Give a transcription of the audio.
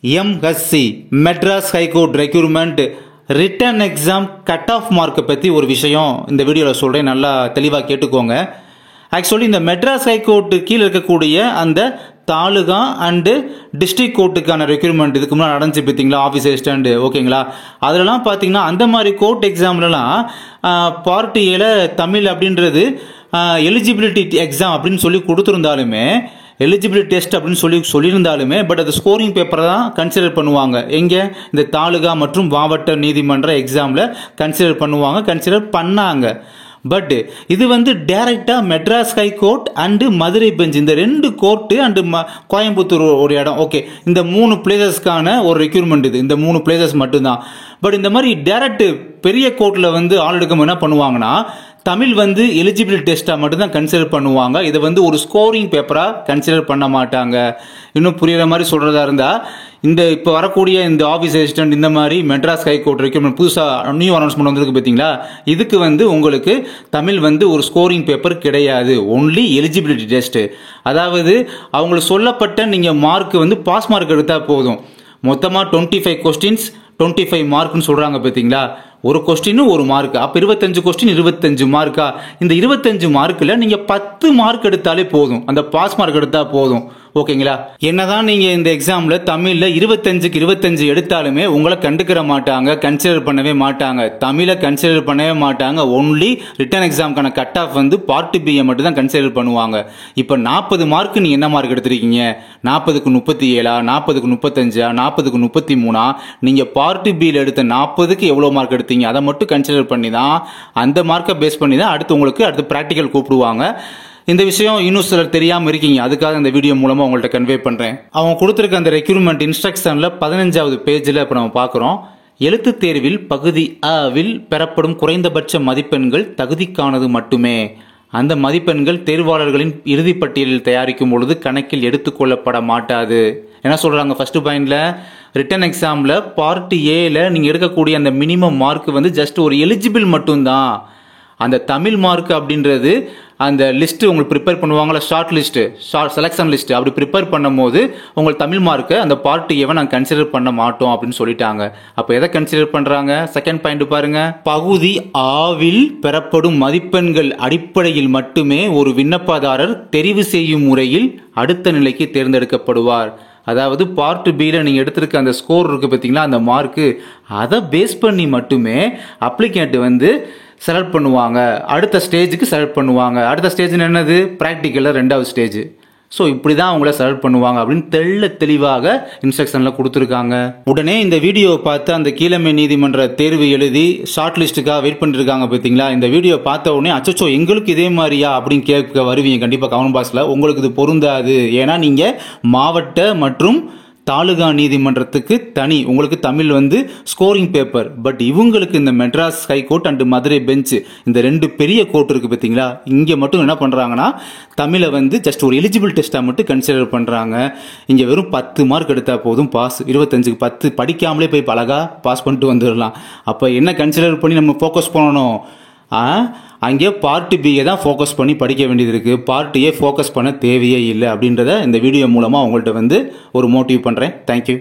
MHC Madras high court recruitment written exam cut off மார்க்கை பற்றி ஒரு விஷயம் இந்த வீடியோவில் சொல்கிறேன், நல்லா தெளிவாக கேட்டுக்கோங்க. ஆக்சுவலி இந்த மெட்ராஸ் ஹைகோர்ட்டு கீழே இருக்கக்கூடிய அந்த தாலுகா அண்டு டிஸ்ட்ரிக்ட் கோர்ட்டுக்கான ரெக்ரூட்மெண்ட் இதுக்கு முன்னாடி நடந்துச்சு பார்த்தீங்களா, ஆஃபீஸ் அசிஸ்டண்ட், ஓகேங்களா. அதிலலாம் பார்த்தீங்கன்னா அந்த மாதிரி கோர்ட் எக்ஸாம்லலாம் பார்ட் ஏல தமிழ் அப்படின்றது எலிஜிபிலிட்டி எக்ஸாம் அப்படின்னு சொல்லி கொடுத்துருந்தாலுமே, எலிஜிபிலிட்டி டெஸ்ட் அப்படின்னு சொல்லியிருந்தாலுமே பட் அது ஸ்கோரிங் பேப்பரை தான் கன்சிடர் பண்ணுவாங்க. எங்கே இந்த தாலுகா மற்றும் மாவட்ட நீதிமன்ற எக்ஸாமில் கன்சிடர் பண்ணாங்க. பட் இது டைரக்டாக Madras high court and Madurai bench, இந்த 2 கோர்ட்டு அண்டு கோயம்புத்தூர் ஒரு இடம், ஓகே, இந்த 3 பிளேசஸ்க்கான ஒரு ரெக்ரூட்மெண்ட் இது, இந்த 3 பிளேசஸ் மட்டும்தான். பட் இந்த மாதிரி டைரக்ட் பெரிய கோர்ட்டில் ஆள் எடுக்கும் என்ன பண்ணுவாங்கன்னா, தமிழ் எலிஜிபிலிட்டி டெஸ்ட்டாக மட்டும்தான் கன்சிடர் பண்ணுவாங்க. இதை ஒரு ஸ்கோரிங் பேப்பராக கன்சிடர் பண்ண மாட்டாங்க. இன்னும் புரியுற மாதிரி சொல்கிறதா இருந்தால், இந்த இப்போ வரக்கூடிய இந்த ஆஃபீஸ் அசிஸ்டன்ட் இந்த மாதிரி மெட்ராஸ் ஹைகோர்ட் ரெக்ரூட்மெண்ட் புதுசாக நியூ அனௌன்ஸ்மெண்ட் வந்திருக்கு பார்த்தீங்களா, இதுக்கு உங்களுக்கு தமிழ் ஒரு ஸ்கோரிங் பேப்பர் கிடையாது, ஒன்லி எலிஜிபிலிட்டி டெஸ்ட்டு. அதாவது அவங்களுக்கு சொல்லப்பட்ட நீங்கள் மார்க் பாஸ் மார்க் எடுத்தால் போதும். மொத்தமாக 25 கொஸ்டின்ஸ் 25 மார்க்னு சொல்கிறாங்க பார்த்தீங்களா, ஒரு கொஸ்டின் ஒரு மார்க், அப்போ 25 கொஸ்டின் 25 மார்க்கா. இந்த 25 மார்க்கில் நீங்கள் 10 மார்க் எடுத்தாலே போதும், அந்த பாஸ் மார்க் எடுத்தால் போதும், ஓகேங்களா. என்னதான் நீங்கள் இந்த எக்ஸாமில் தமிழில் 25க்கு 25 எடுத்தாலுமே உங்களை கண்டுக்கிற மாட்டாங்க, கன்சிடர் பண்ணவே மாட்டாங்க, தமிழை கன்சிடர் பண்ணவே மாட்டாங்க. ஒன்லி ரிட்டன் எக்ஸாமுக்கான கட் ஆஃப் பார்ட் பியை மட்டும் தான் கன்சிடர் பண்ணுவாங்க. இப்போ 40 மார்க் நீங்கள் என்ன மார்க் எடுத்திருக்கீங்க, 40க்கு 37, 40க்கு 35, 40க்கு 33, நீங்கள் பார்ட் பியில் எடுத்த 40க்கு எவ்வளோ மார்க் எடுத்தீங்க அதை மட்டும் கன்சிடர் பண்ணி தான், அந்த மார்க்கை பேஸ் பண்ணி தான் அடுத்து ப்ராக்டிக்கல் கூப்பிடுவாங்க. இந்த விஷயம் இன்னும் சிலர் தெரியாமல் இருக்கீங்க, அதுக்காக இந்த வீடியோ மூலமாக உங்கள்கிட்ட கன்வே பண்ணுறேன். அவங்க கொடுத்துருக்க அந்த ரெக்ரூட்மெண்ட் இன்ஸ்ட்ரக்ஷனில் 15வது பேஜில் இப்போ நம்ம பார்க்குறோம். எழுத்துத் தேர்வில் பகுதி அவில் பெறப்படும் குறைந்தபட்ச மதிப்பெண்கள் தகுதிக்கானது மட்டுமே. அந்த மதிப்பெண்கள் தேர்வாளர்களின் இறுதிப்பட்டியலில் தயாரிக்கும் பொழுது கணக்கில் எடுத்துக்கொள்ளப்பட மாட்டாது. என்ன சொல்கிறாங்க ஃபர்ஸ்ட் பாயிண்ட்ல, ரிட்டன் எக்ஸாமில் பார்ட் ஏல நீங்கள் எடுக்கக்கூடிய அந்த மினிமம் மார்க் ஜஸ்ட் ஒரு எலிஜிபிள் மட்டும்தான். அந்த தமிழ் மார்க் அப்படின்றது அந்த லிஸ்ட்டு உங்களுக்கு ப்ரிப்பேர் பண்ணுவாங்களா, செலெக்ஷன் லிஸ்ட், அப்படி ப்ரிப்பேர் பண்ணும் போது உங்களுக்கு தமிழ் மார்க்கை அந்த பார்ட் ஏவை நாங்கள் கன்சிடர் பண்ண மாட்டோம் அப்படின்னு சொல்லிட்டாங்க. அப்போ எதை கன்சிடர் பண்ணுறாங்க, செகண்ட் பாயிண்ட் பாருங்க, பகுதி ஆவில் பெறப்படும் மதிப்பெண்கள் அடிப்படையில் மட்டுமே ஒரு விண்ணப்பதாரர் தெரிவு செய்யும் முறையில் அடுத்த நிலைக்கு தேர்ந்தெடுக்கப்படுவார். அதாவது பார்ட் பியில் நீங்கள் எடுத்திருக்க அந்த ஸ்கோர் இருக்குது பார்த்தீங்களா, அந்த மார்க்கு, அதை பேஸ் பண்ணி மட்டுமே அப்ளிகேண்ட் செலக்ட் பண்ணுவாங்க, அடுத்த ஸ்டேஜுக்கு செலக்ட் பண்ணுவாங்க. அடுத்த ஸ்டேஜ் என்னது, ப்ராக்டிக்கலில் 2வது ஸ்டேஜ். ஸோ இப்படி தான் அவங்கள செலக்ட் பண்ணுவாங்க அப்படின்னு தெளிவாக இன்ஸ்ட்ரக்ஷனில் கொடுத்துருக்காங்க. உடனே இந்த வீடியோவை பார்த்து அந்த கீழமை நீதிமன்ற தேர்வு எழுதி ஷார்ட் லிஸ்ட்டுக்காக வெயிட் பண்ணிருக்காங்க பார்த்தீங்களா, இந்த வீடியோ பார்த்த உடனே அச்சோ எங்களுக்கு இதே மாதிரியா அப்படின்னு கேட்க வருவீங்க கண்டிப்பாக கமெண்ட் பாக்ஸில். உங்களுக்கு இது பொருந்தாது, ஏன்னா நீங்கள் மாவட்ட மற்றும் தாலுகா நீதிமன்றத்துக்கு தனி உங்களுக்கு தமிழ் ஸ்கோரிங் பேப்பர். பட் இவங்களுக்கு இந்த Madras high court and Madurai bench, இந்த 2 பெரிய கோர்ட் இருக்கு பார்த்தீங்களா, இங்கே மட்டும் என்ன பண்ணுறாங்கன்னா தமிழை ஜஸ்ட் ஒரு எலிஜிபிள் டெஸ்ட்டாக மட்டும் கன்சிடர் பண்ணுறாங்க. இங்கே வெறும் 10 மார்க் எடுத்தால் போதும் பாஸ், 25க்கு 10 படிக்காமலே போய் அழகா பாஸ் பண்ணிட்டு வந்துடலாம். அப்போ என்ன கன்சிடர் பண்ணி நம்ம ஃபோக்கஸ் பண்ணணும், அங்கே பார்ட் பியை தான் ஃபோக்கஸ் பண்ணி படிக்க வேண்டியது இருக்குது, பார்ட் ஏ ஃபோக்கஸ் பண்ண தேவையே இல்லை அப்படின்றத இந்த வீடியோ மூலமாக உங்கள்கிட்ட ஒரு மோட்டிவ் பண்ணுறேன். தேங்க்யூ.